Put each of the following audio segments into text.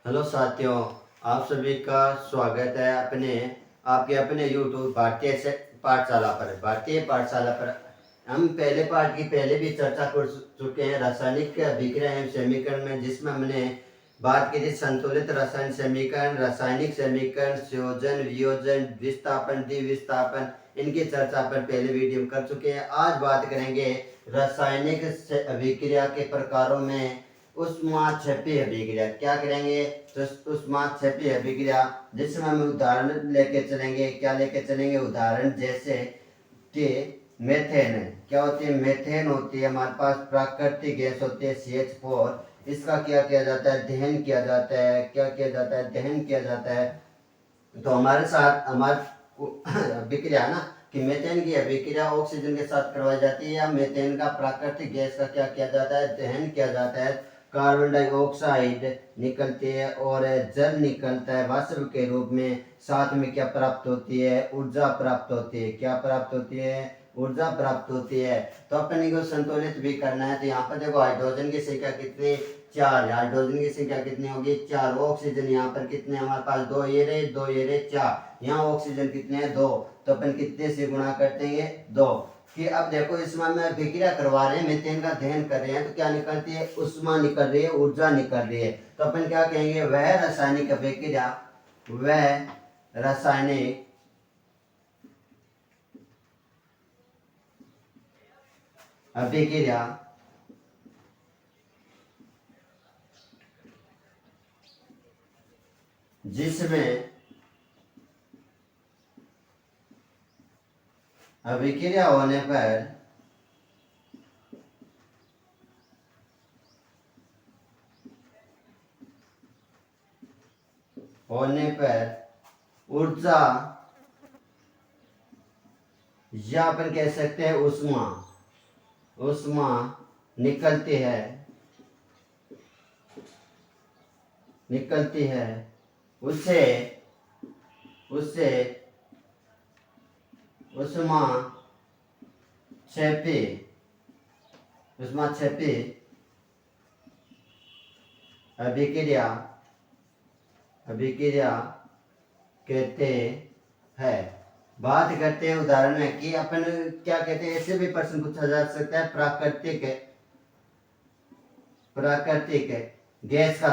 Hello साथियों, आप सभी का स्वागत है आपके अपने यूट्यूब पाठशाला पर। भारतीय पाठशाला पर हम पहले पाठ की पहले भी चर्चा कर चुके हैं रासायनिक अभिक्रिया एवं समीकरण में, जिसमें हमने बात की थी संतुलित रासायनिक समीकरण, संयोजन, वियोजन, विस्थापन, द्विविस्थापन, इनकी चर्चा पर पहले वीडियो में कर चुके हैं। आज बात करेंगे रासायनिक अभिक्रिया के प्रकारों में ऊष्माक्षेपी अभिक्रिया। क्या करेंगे? तो ऊष्माक्षेपी अभिक्रिया जिसमें हम उदाहरण लेके चलेंगे। क्या लेके चलेंगे? उदाहरण जैसे कि मेथेन। क्या होती है? मेथेन होती है हमारे पास प्राकृतिक गैस होती है CH4। इसका क्या किया जाता है? दहन किया जाता है। क्या किया जाता है? दहन किया जाता है। तो हमारे साथ अभिक्रिया ना कि मेथेन की अभिक्रिया ऑक्सीजन के साथ करवाई जाती है, या मेथेन का प्राकृतिक गैस का क्या किया जाता है? दहन किया जाता है। कार्बन डाइऑक्साइड निकलती है और जल निकलता है वाष्प के रूप में। साथ में क्या प्राप्त होती है? ऊर्जा प्राप्त होती है। क्या प्राप्त होती है? ऊर्जा प्राप्त होती है। तो अपन इनको संतुलित भी करना है। तो यहाँ पर देखो, हाइड्रोजन की संख्या कितनी? 4। हाइड्रोजन की संख्या कितनी होगी? 4। ऑक्सीजन यहाँ पर कितने हमारे पास? 2 ये रहे, 2 ये रहे, 4। यहाँ ऑक्सीजन कितने हैं? 2। तो अपन कितने से गुणा करते हैं? 2। कि अब देखो, इसमें हम अभिक्रिया करवा रहे हैं, मीथेन का दहन कर रहे हैं, तो क्या निकलती है? ऊष्मा निकल रही है, ऊर्जा निकल रही है। तो अपन क्या कहेंगे? वह रासायनिक अभिक्रिया जिसमें अभिक्रिया होने पर ऊर्जा, या अपन कह सकते हैं ऊष्मा ऊष्मा निकलती है उसे उसे ऊष्मा क्षेपी अभिक्रिया कहते हैं। बात करते हैं उदाहरण में कि अपन क्या कहते हैं। ऐसे भी प्रश्न पूछा जा सकता है, प्राकृतिक गैस का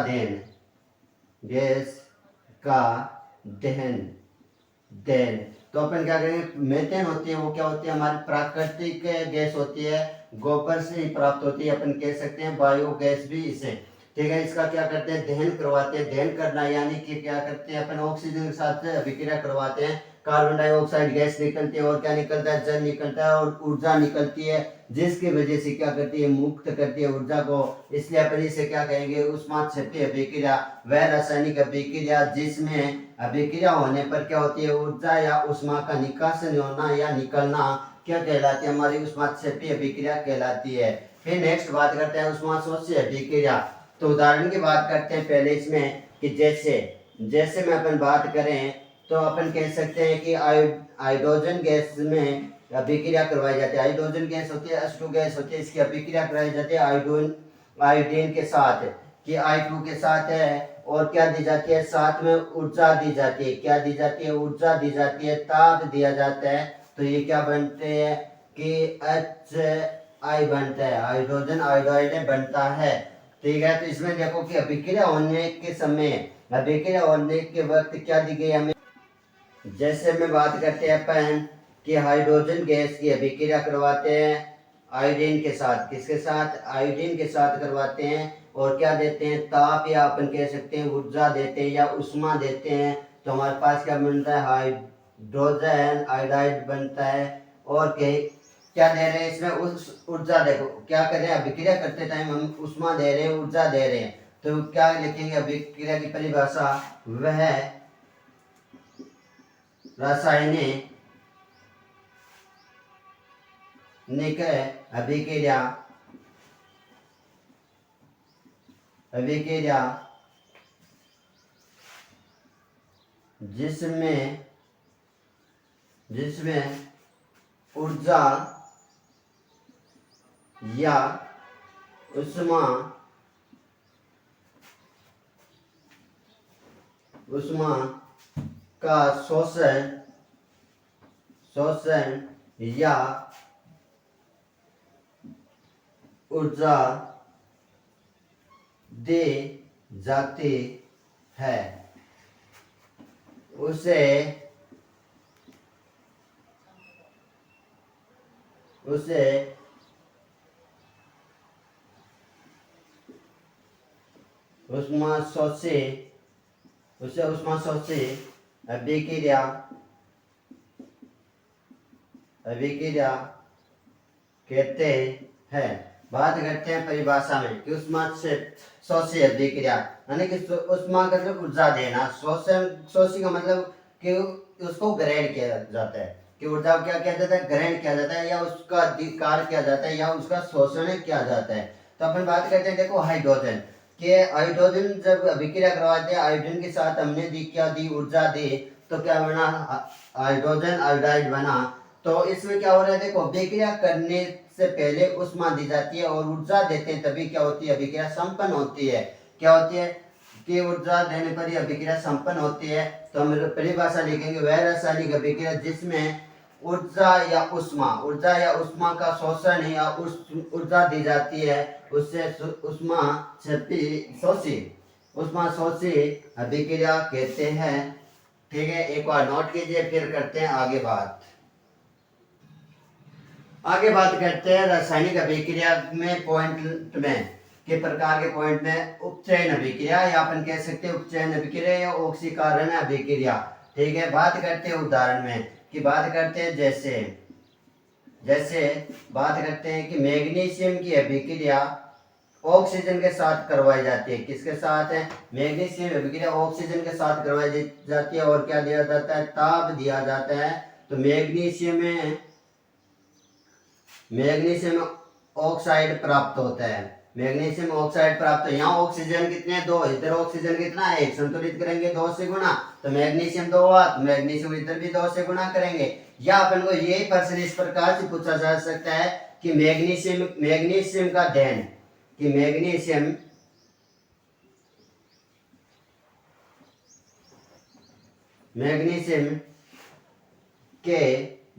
दहन। तो अपन क्या करेंगे? मेथेन होती है, वो क्या होती है? हमारी प्राकृतिक गैस होती है, गोबर से ही प्राप्त होती है। अपन कह सकते हैं बायोगैस भी इसे। ठीक है। इसका क्या करते हैं? दहन करवाते हैं। दहन करना यानी कि क्या करते हैं? अपन ऑक्सीजन के साथ अभिक्रिया करवाते हैं, कार्बन डाइऑक्साइड गैस निकलती है और क्या निकलता है? जल निकलता है और ऊर्जा निकलती है, जिसकी वजह से क्या करती है? मुक्त करती है ऊर्जा को। इसलिए अपन इसे क्या कहेंगे? ऊष्माक्षेपी अभिक्रिया। वह रासायनिक अभिक्रिया जिसमें अभिक्रिया होने पर क्या होती है? ऊर्जा या ऊष्मा का निकासन होना या निकलना क्या कहलाती है? हमारी ऊष्माक्षेपी अभिक्रिया कहलाती है। फिर नेक्स्ट बात करते हैं ऊष्माशोषी अभिक्रिया। तो उदाहरण की बात करते हैं पहले इसमें कि जैसे में अपन बात करें तो अपन कह सकते हैं कि हाइड्रोजन गैस में अभिक्रिया करवाई जाती है। हाइड्रोजन गैस होती है, H2 गैस होती है, इसकी अभिक्रिया कराई जाती है आयोडीन के साथ, कि I2 के साथ है। और क्या दी जाती है? साथ में ऊर्जा दी जाती है। क्या दी जाती है? ऊर्जा दी जाती है, ताप दिया जाता है। तो ये क्या बनते हैं? कि HI बनता है, हाइड्रोजन आयोडाइड बनता है। ठीक है। तो इसमें देखो कि अभिक्रिया होने के वक्त क्या दी गई हमें? जैसे में बात करते हैं अपन कि हाइड्रोजन गैस की अभिक्रिया करवाते हैं आयोडीन के साथ। किसके साथ? आयोडीन के साथ करवाते हैं। और क्या देते हैं? ताप, या अपन कह सकते हैं ऊर्जा देते हैं या उष्मा देते हैं। तो हमारे पास क्या बनता है? हाइड्रोजन आयोडाइड बनता है। और क्या दे रहे हैं इसमें? उस ऊर्जा। देखो क्या कर रहे हैं? अभिक्रिया करते टाइम हम उष्मा दे रहे हैं, ऊर्जा दे रहे हैं। तो क्या लिखेंगे अभिक्रिया की परिभाषा? वह रासायनिक अभिक्रिया जिसमें ऊर्जा या उष्मा उष्मा का शोषण शोषण या ऊर्जा दी जाती है उसे उसे उष्माशोषी अभिक्रिया अभिक्रिया कहते हैं। बात करते हैं परिभाषा में कि उष्मा से शोषी अभिक्रिया यानी कि उष्मा का मतलब ऊर्जा देना, शोषण शोषी का मतलब कि उसको ग्रहण किया जाता है, कि ऊर्जा क्या किया जाता है, ग्रहण किया जाता है या उसका अधिकार किया जाता है या उसका शोषण किया जाता है। तो अपन बात करते हैं देखो हाइड्रोजन के, हाइड्रोजन जब अभिक्रिया करवाते हैं हाइड्रोजन के साथ हमने दी ऊर्जा दी तो क्या बना, हाइड्रोजन आयोडाइड बना। तो इसमें क्या हो रहा है देखो, अभिक्रिया करने से पहले उष्मा दी जाती है और ऊर्जा देते हैं तभी क्या होती है, अभिक्रिया संपन्न होती है। क्या होती है कि ऊर्जा देने पर ही अभिक्रिया संपन्न होती है। तो हम परिभाषा लिखेंगे, वह रासायनिक अभिक्रिया जिसमें ऊर्जा या उष्मा का शोषण या ऊर्जा दी जाती है उससे उष्मा शोषी अभिक्रिया कहते हैं। ठीक है, एक बार नोट कीजिए, फिर करते हैं आगे बात करते हैं रासायनिक अभिक्रिया में पॉइंट में के प्रकार के पॉइंट में उपचयन अभिक्रिया या अपन कह सकते हैं उपचयन अभिक्रिया या ऑक्सीकरण अभिक्रिया। ठीक है, बात करते हैं उदाहरण में कि बात करते हैं जैसे बात करते हैं कि मैग्नीशियम की अभिक्रिया ऑक्सीजन के साथ करवाई जाती है। किसके साथ है, मैग्नीशियम अभिक्रिया ऑक्सीजन के साथ करवाई जाती है और क्या दिया जाता है, ताप दिया जाता है। तो मैग्नीशियम ऑक्साइड प्राप्त होता है, मैग्नीशियम ऑक्साइड प्राप्त है। यहाँ ऑक्सीजन कितने, 2, इधर ऑक्सीजन कितना है, 1, संतुलित करेंगे 2 से गुणा, तो मैग्नीशियम 2 हुआ, तो मैग्नीशियम इधर भी 2 से गुणा करेंगे। या अपन को यही प्रश्न इस प्रकार से पूछा जा सकता है कि मैग्नीशियम का दहन, कि मैग्नीशियम के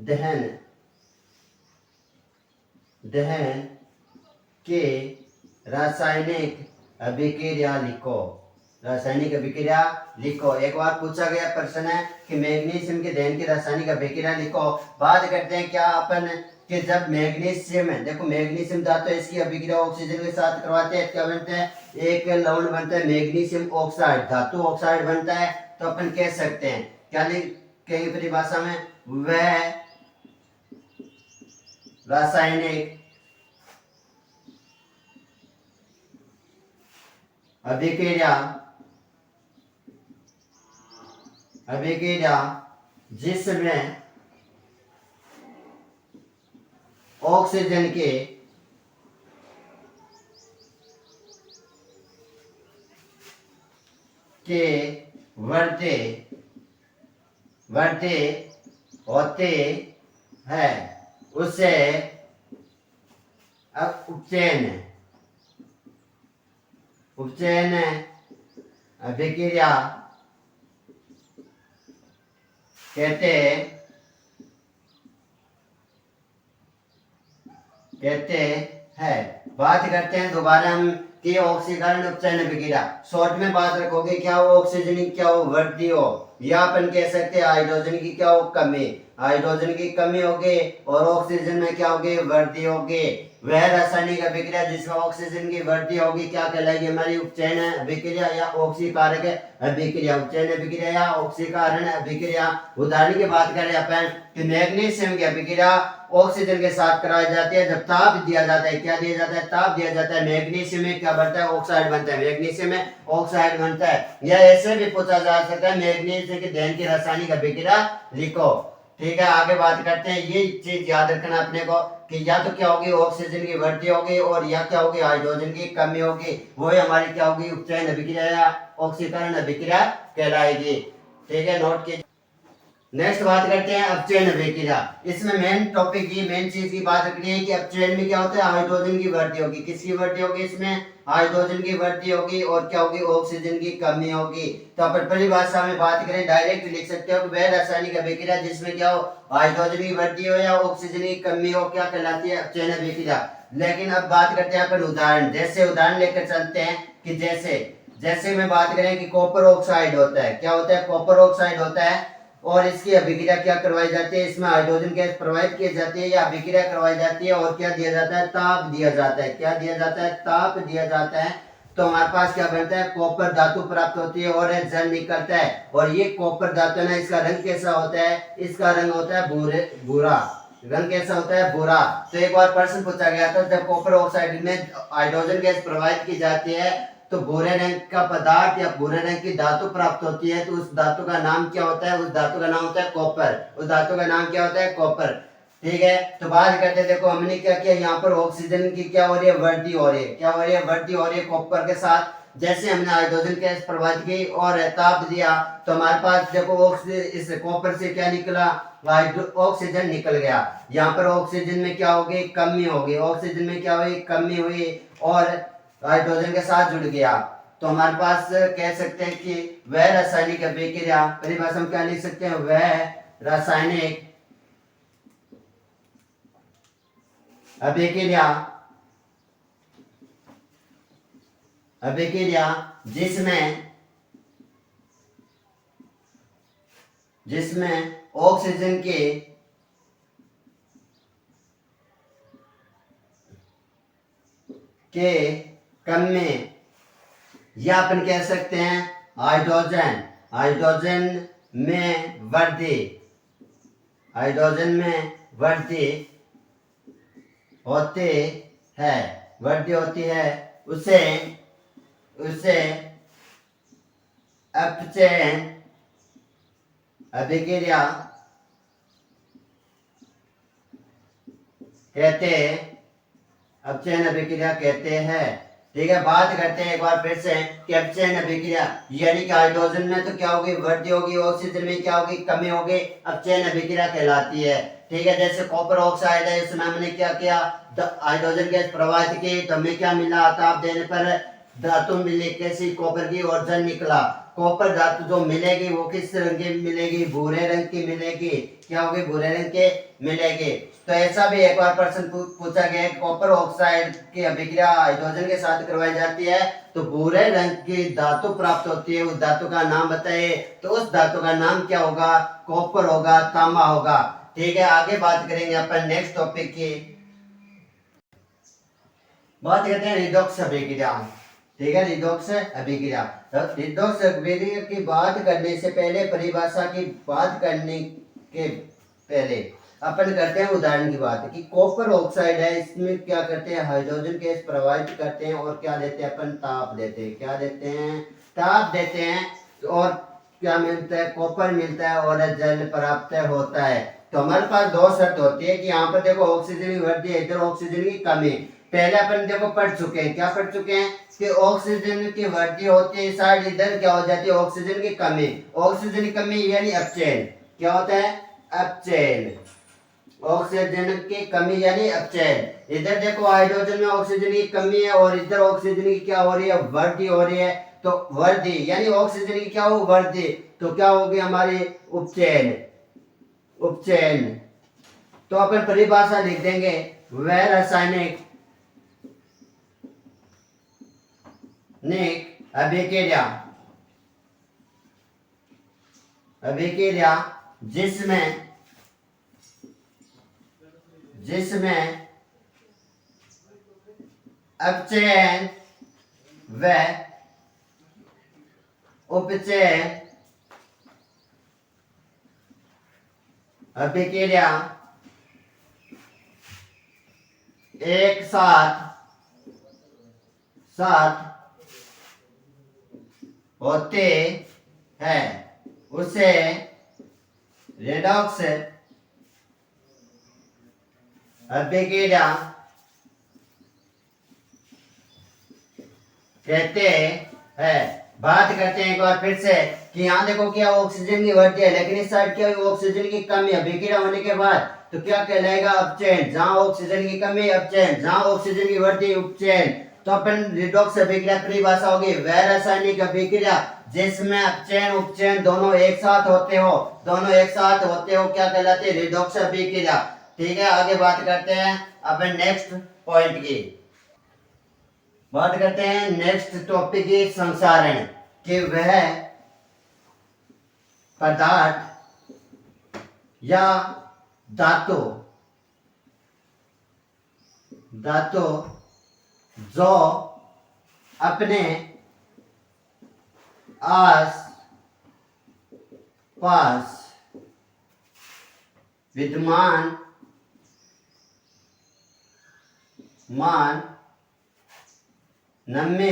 दहन के रासायनिक अभिक्रिया लिखो। एक बार पूछा गया प्रश्न है कि मैग्नीशियम के दहन की रासायनिक अभिक्रिया लिखो। बात करते हैं क्या अपन कि जब मैग्नीशियम है, देखो मैग्नीशियम धातु है, इसकी अभिक्रिया ऑक्सीजन के साथ करवाते हैं, क्या बनते हैं, एक लवण बनता है मैग्नीशियम ऑक्साइड, धातु ऑक्साइड बनता है। तो अपन कह सकते हैं क्या कहीं परिभाषा में, वह रासायनिक अभिक्रिया जिसमें ऑक्सीजन के बढ़ते होते हैं उसे उपचयन अभिक्रिया कहते हैं। बात करते हैं दोबारा हम कि ऑक्सीकरण उपचयन अभिक्रिया, शॉर्ट में बात रखोगे, क्या हो ऑक्सीजन की क्या हो वृद्धि हो, या अपन कह सकते हैं हाइड्रोजन की क्या हो कमी, हाइड्रोजन की कमी होगी और ऑक्सीजन में क्या होगी, वृद्धि होगी। वह रासायनिक अभिक्रिया जिसमें ऑक्सीजन की वृद्धि होगी क्या कहलाएगी, हमारी उपचयन अभिक्रिया या ऑक्सीकारक अभिक्रिया, उपचयन अभिक्रिया या ऑक्सीकरण अभिक्रिया। उदाहरण की बात करें अपन कि मैग्नीशियम की अभिक्रिया ऑक्सीजन के साथ कराई जाती है जब ताप दिया जाता है, क्या दिया जाता है, ताप दिया जाता है, मैग्नीशियम में क्या बनता है, ऑक्साइड बनता है, मैग्नीशियम में ऑक्साइड बनता है। या ऐसे भी पूछा जा सकता है मैग्नीशियम के दहन की रासायनिक अभिक्रिया लिखो। ठीक है, आगे बात करते हैं, ये चीज याद रखना अपने को कि या तो क्या होगी ऑक्सीजन की वृद्धि होगी और या क्या होगी हाइड्रोजन की कमी होगी, वो हमारी क्या होगी उपचयन अभिक्रिया या ऑक्सीकरण अभिक्रिया कहलाएगी। ठीक है, नोट कीजिए। नेक्स्ट बात करते हैं अपचयन अभिक्रिया। इसमें मेन चीज की बात रखनी है कि अपचयन में क्या होता है, हाइड्रोजन की वृद्धि होगी। किसकी वृद्धि होगी, इसमें हाइड्रोजन की वृद्धि होगी और क्या होगी, ऑक्सीजन की कमी होगी। तो अपन परिभाषा में बात करें डायरेक्ट लिख सकते हो कि वह रासायनिक अभिक्रिया जिसमें क्या हो, हाइड्रोजन की वृद्धि हो या ऑक्सीजन की कमी हो, क्या कहलाती है, अपचयन अभिक्रिया। लेकिन अब बात करते हैं अपन उदाहरण, जैसे उदाहरण लेकर चलते हैं कि जैसे में बात करें कि कॉपर ऑक्साइड होता है, क्या होता है, कॉपर ऑक्साइड होता है और इसकी अभिक्रिया क्या करवाई जाती है, इसमें हाइड्रोजन गैस प्रवाहित की जाती है या अभिक्रिया करवाई जाती है और क्या दिया जाता है, ताप दिया जाता है। क्या दिया जाता है, ताप दिया जाता है। तो हमारे पास क्या बनता है, कॉपर धातु प्राप्त होती है और जल निकलता है। और ये कॉपर धातु है ना, इसका रंग कैसा होता है, इसका रंग होता है भूरा। रंग कैसा होता है, भूरा। तो एक बार प्रश्न पूछा गया था, जब कॉपर ऑक्साइड में हाइड्रोजन गैस प्रवाहित की जाती है तो भूरे रंग का पदार्थ या भूरे रंग की धातु प्राप्त होती है। तो उस धातु का नाम क्या होता है, उस धातु का नाम होता है कॉपर। उस धातु का नाम क्या होता है, कॉपर। ठीक है, तो बात करते हैं, देखो हमने क्या किया, यहाँ पर ऑक्सीजन की क्या हो रही है, वृद्धि हो रही है। क्या हो रही है, वृद्धि हो रही है कॉपर के साथ। जैसे हमने हाइड्रोजन गैस प्रवाहित की और ताप दिया तो हमारे पास देखो इस कॉपर से क्या निकला, ऑक्सीजन निकल गया। यहाँ पर ऑक्सीजन में क्या होगी, कमी होगी। ऑक्सीजन में क्या हुई, कमी हुई और हाइड्रोजन के साथ जुड़ गया। तो हमारे पास कह सकते हैं कि वह रासायनिक अभिक्रिया, परिभाषा में क्या लिख सकते हैं, वह रासायनिक अभिक्रिया जिसमें ऑक्सीजन के कमी या अपन कह सकते हैं हाइड्रोजन में वृद्धि होती है, उसे अपचयन अभिक्रिया कहते हैं। ठीक है, बात करते हैं एक बार फिर से कि अपचयन अभिक्रिया यानी कि हाइड्रोजन में तो क्या होगी, वृद्धि होगी, ऑक्सीजन में क्या होगी, कमी होगी, अपचयन अभिक्रिया कहलाती है। ठीक है, जैसे कॉपर ऑक्साइड है, इसमें हमने क्या किया, हाइड्रोजन गैस प्रवाहित की तो हमें क्या मिला, ताप देने पर धातु मिली, कैसी, कॉपर की, और जल निकला। कॉपर धातु जो मिलेगी वो किस रंग की मिलेगी, भूरे रंग की मिलेगी। क्या होगी, भूरे रंग के मिलेगी। तो ऐसा भी एक बार प्रश्न पूछा गया है, कॉपर ऑक्साइड की अभिक्रिया हाइड्रोजन के साथ करवाई जाती है तो भूरे रंग की धातु प्राप्त होती है, उस धातु का नाम बताइए। तो उस धातु का नाम क्या होगा, कॉपर होगा, तांबा होगा। ठीक है, आगे बात करेंगे अपन नेक्स्ट टॉपिक की, बात करते हैं रिडॉक्स अभिक्रिया। ठीक है, रिडॉक्स अभिक्रिया। तो रिडॉक्स अभिक्रिया की बात करने से पहले, परिभाषा की बात करने के पहले अपन करते हैं उदाहरण की बात कि कॉपर ऑक्साइड है, इसमें क्या करते हैं, हाइड्रोजन गैस प्रवाहित करते हैं और क्या देते हैं, अपन ताप देते हैं। क्या देते हैं, ताप देते हैं और क्या मिलता है, कॉपर मिलता है और जल प्राप्त होता है। तो हमारे पास दो शर्त होती है कि यहाँ पर देखो ऑक्सीजन की वृद्धि है, इधर ऑक्सीजन की कमी। पहले अपन देखो पढ़ चुके हैं, क्या पढ़ चुके हैं कि ऑक्सीजन की वृद्धि होती है साइड, इधर क्या हो जाती है, ऑक्सीजन की कमी। ऑक्सीजन की कमी यानी अपचयन। क्या होता है, अपचयन। ऑक्सीजन की कमी यानी अपचयन। इधर देखो हाइड्रोजन में ऑक्सीजन की कमी है और इधर ऑक्सीजन की क्या हो रही है, वृद्धि हो रही है। तो वृद्धि यानी ऑक्सीजन की क्या हो, वृद्धि। तो क्या होगी हमारी, उपचयन। तो अपन परिभाषा लिख देंगे, वह रासायनिक अभिक्रिया जिसमें अपचयन व उपचयन अभिक्रिया एक साथ होते हैं, उसे रेडॉक्स अभिक्रिया कहते हैं। बात करते हैं एक बार फिर से कि यहाँ देखो क्या ऑक्सीजन की वृद्धि है, लेकिन इस साइड क्या हुई, ऑक्सीजन की कमी है। अभिक्रिया होने के बाद तो क्या कहलाएगा, अपचयन। जहाँ ऑक्सीजन की कमी अपचयन, जहाँ ऑक्सीजन की वृद्धि उपचयन। तो अपन रिडॉक्स अभिक्रिया परिभाषा होगी वह रासायनिक अभिक्रिया जिसमें अपचयन उपचयन दोनों एक साथ होते हो, दोनों एक साथ होते हो क्या कहलाते हैं, रिडॉक्स अभिक्रिया। ठीक है, आगे बात करते हैं अपन नेक्स्ट पॉइंट की। बात करते हैं नेक्स्ट टॉपिक की, संसारण, कि वह पदार्थ या धातु जो अपने आस पास विद्यमान नम्य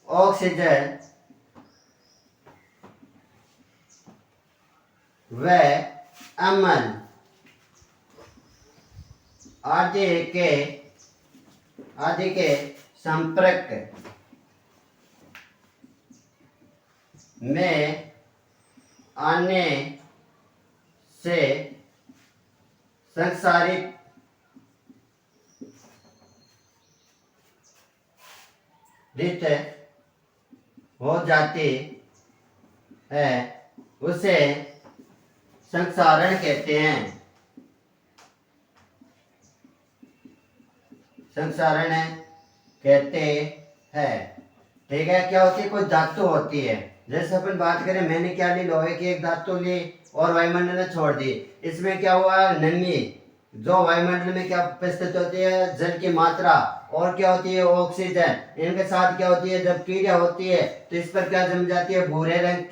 ऑक्सीजन व अम्ल आदि के संपर्क में आने से संसारित हो जाती है, उसे संसारण कहते हैं। संसारण कहते हैं। ठीक है, क्या होती है, कोई धातु होती है, जैसे अपन बात करें, मैंने क्या ली, लोहे की एक धातु ली और वायुमंडल में छोड़ दी। इसमें क्या हुआ, नमी, जो वायुमंडल में क्या उपस्थित होती है, जल की मात्रा, और क्या होती है, ऑक्सीजन। इनके साथ क्या होती है, जब क्रिया होती है तो इस पर क्या जम जाती है, भूरे रंग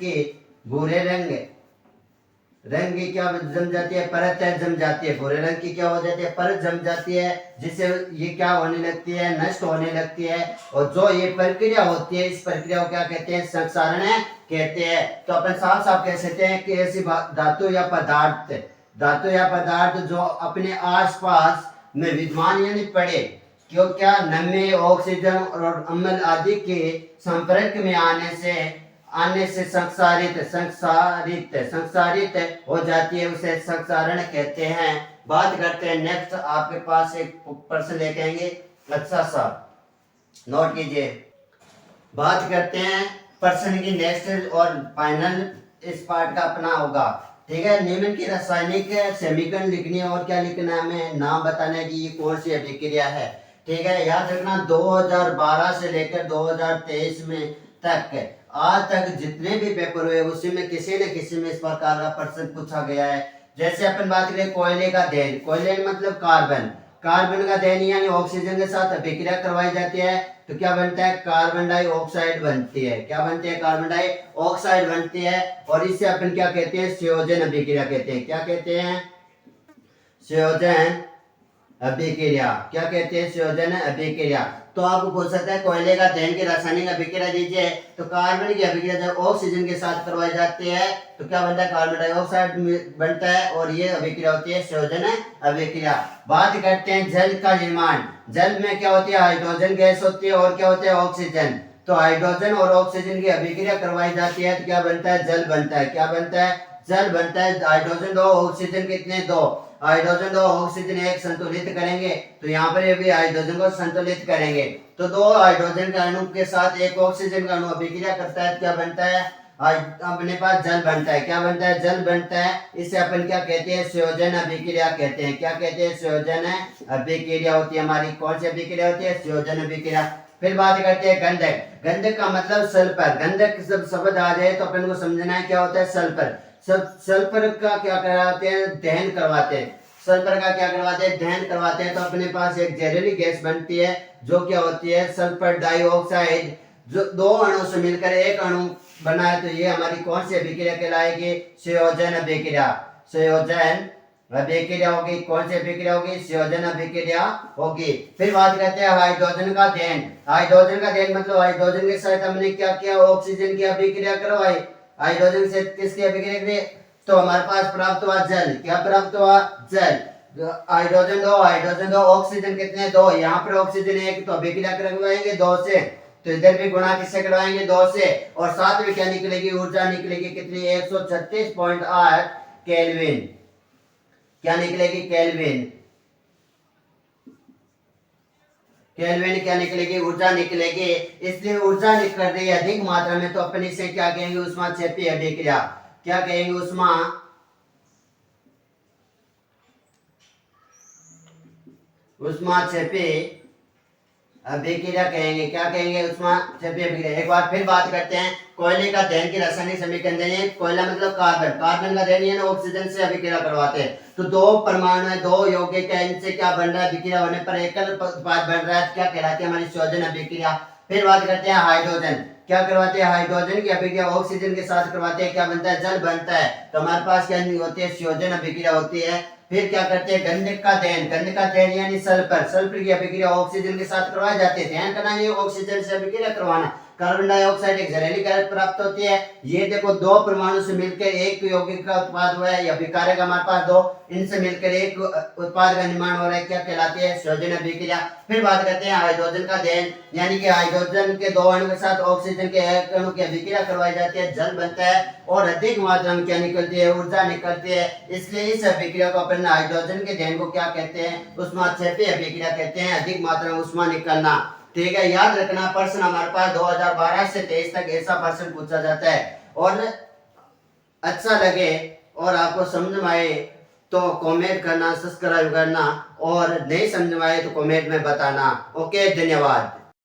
की क्या जम जाती है, परत जम जाती है। भूरे रंग की क्या हो जाती है, परत जम जाती है, जिससे ये क्या होने लगती है, नष्ट होने लगती है। और जो ये प्रक्रिया होती है, इस प्रक्रिया को क्या कहते हैं, संसारण कहते हैं। तो अपन साफ साफ कह सकते हैं कि ऐसी धातु या पदार्थ जो अपने आसपास में विद्यमान यानी पड़े, क्यों, क्या नम्य ऑक्सीजन और अम्ल आदि के संपर्क में आने से संसारित हो जाती है, उसे संसारण कहते हैं। बात करते हैं नेक्स्ट, आपके पास एक प्रश्न लेके आएंगे, अच्छा सा नोट कीजिए। बात करते हैं प्रश्न की नेक्स्ट और फाइनल इस पार्ट का अपना होगा। ठीक है, निम्न की रासायनिक समीकरण लिखनी है और क्या लिखना है, हमें नाम बताना है कि ये कौन सी अभिक्रिया है। ठीक है, याद रखना 2012 से लेकर 2023 में तक आज तक जितने भी पेपर हुए उसी में किसी न किसी में इस प्रकार का प्रश्न पूछा गया है। जैसे अपन बात करें कोयले का दहन, कोयले मतलब कार्बन का दहन यानी ऑक्सीजन के साथ अभिक्रिया करवाई जाती है तो क्या बनता है, कार्बन डाइऑक्साइड बनती है। क्या बनती है, कार्बन डाइऑक्साइड बनती है। और इसे अपन क्या कहते हैं, संयोजन अभिक्रिया कहते हैं। क्या कहते हैं, संयोजन अभिक्रिया। क्या कहते हैं, संयोजन अभिक्रिया। तो आपको पूछ सकता है कोयले का दहन की रासायनिक अभिक्रिया दीजिए, तो कार्बन की अभिक्रिया जब ऑक्सीजन के साथ करवाई जाती है तो क्या बनता है, कार्बन डाइऑक्साइड बनता है, और ये अभिक्रिया होती है संयोजन अभिक्रिया। बात करते हैं जल का निर्माण। जल में क्या होती है, हाइड्रोजन गैस होती है और क्या होता है, ऑक्सीजन। तो हाइड्रोजन और ऑक्सीजन की अभिक्रिया करवाई जाती है तो क्या बनता है, जल बनता है। क्या बनता है, जल बनता है। हाइड्रोजन 2, ऑक्सीजन कितने, 2। हाइड्रोजन 2 ऑक्सीजन 1 संतुलित करेंगे तो यहाँ पर भी हाइड्रोजन को संतुलित करेंगे तो 2 हाइड्रोजन के अणु के साथ 1 ऑक्सीजन का अणु अभिक्रिया करता है, क्या बनता है, अपने पास जल बनता है। क्या बनता है, जल बनता है। इसे अपन क्या कहते हैं, संयोजन अभिक्रिया कहते हैं। क्या कहते हैं, संयोजन अभिक्रिया होती है हमारी। कौन सी अभिक्रिया होती है, संयोजन अभिक्रिया। फिर बात करते हैं गंधक। गंधक का मतलब सल्फर। गंधक जब शब्द आ जाए तो अपन को समझना है क्या होता है, सल्फर। सल्फर का क्या करवाते हैं, दहन करवाते हैं। सल्फर का क्या करवाते हैं, दहन करवाते हैं तो अपने पास एक जहरीली गैस बनती है जो क्या होती है, सल्फर डाइऑक्साइड। जो 2 अणु से मिलकर 1 अणु बना है तो ये हमारी कौन सी अभिक्रिया कहलाएगी, संयोजन अभिक्रिया। संयोजन अभिक्रिया होगी। कौन सी अभिक्रिया होगी, संयोजन अभिक्रिया होगी। फिर बात करते हैं हाइड्रोजन का दहन। हाइड्रोजन का दहन मतलब हाइड्रोजन के साथ हमने क्या किया, ऑक्सीजन की अभिक्रिया करवाई। हाइड्रोजन से किसकी अभिक्रिया करी, तो हमारे पास प्राप्त हुआ जल। क्या प्राप्त हुआ, जल। हाइड्रोजन 2 ऑक्सीजन कितने, 2। यहाँ पर ऑक्सीजन 1 तो अभिक्रिया करवाएंगे 2 से तो इधर भी गुणा किससे करवाएंगे 2 से, और साथ में क्या निकलेगी, ऊर्जा निकलेगी कितनी 136.8 केल्विन। क्या निकलेगी केल्विन, केल्विन क्या निकलेगी, ऊर्जा निकलेगी। इसलिए ऊर्जा निकल रही है अधिक मात्रा में, तो अपन इसे क्या कहेंगे, ऊष्माक्षेपी अभिक्रिया। क्या कहेंगे, ऊष्माक्षेपी अभिक्रिया कहेंगे। क्या कहेंगे, ऊष्माक्षेपी अभिक्रिया। एक बार फिर बात करते हैं कोयले का दहन की रासायनिक समीकरण देंगे। कोयला मतलब कार्बन, कार्बन का दहन ये ना ऑक्सीजन से अभिक्रिया करवाते हैं। तो दो परमाणु है, दो यौगिक है, इनसे क्या बन रहा है, अभिक्रिया होने पर एकल उत्पाद बन रहा है, क्या कहलाती है, हमारी संयोजन अभिक्रिया। फिर बात करते हैं हाइड्रोजन। क्या करवाते हैं, हाइड्रोजन की अभिक्रिया ऑक्सीजन के साथ करवाते हैं, क्या बनता है, जल बनता है। तो हमारे पास क्या होती है, संयोजन अभिक्रिया होती है। फिर क्या करते हैं, गंधक का दहन, गंधक का दहन यानी सल्फर, सल्फर की अभिक्रिया ऑक्सीजन के साथ करवाई जाती है। दहन करना ये ऑक्सीजन से अभिक्रिया करवाना। कार्बन डाइऑक्साइड एक जहरीली गैस प्राप्त होती है। ये देखो दो परमाणु से मिलकर एक यौगिक का उत्पाद हुआ है, या अभिकार्य का हमारे पास दो, इनसे मिलकर एक उत्पाद का निर्माण हो रहा है, क्या कहलाती है, संयोजन अभिक्रिया। फिर बात करते हैं हाइड्रोजन का दहन, यानी कि हाइड्रोजन के दो अणु के साथ ऑक्सीजन के एक अणु की अभिक्रिया करवाई जाती है, जल बनता है और अधिक मात्रा में क्या निकलती है, ऊर्जा निकलती है। इसलिए इस अभिक्रिया को अपन हाइड्रोजन के दहन को क्या कहते हैं, ऊष्माक्षेपी अभिक्रिया कहते हैं, अधिक मात्रा में ऊष्मा निकलना। ठीक है, याद रखना प्रश्न हमारे पास 2012 से 23 तक ऐसा प्रश्न पूछा जाता है। और अच्छा लगे और आपको समझ में आए तो कमेंट करना, सब्सक्राइब करना, और नहीं समझ में आए तो कमेंट में बताना। ओके, धन्यवाद।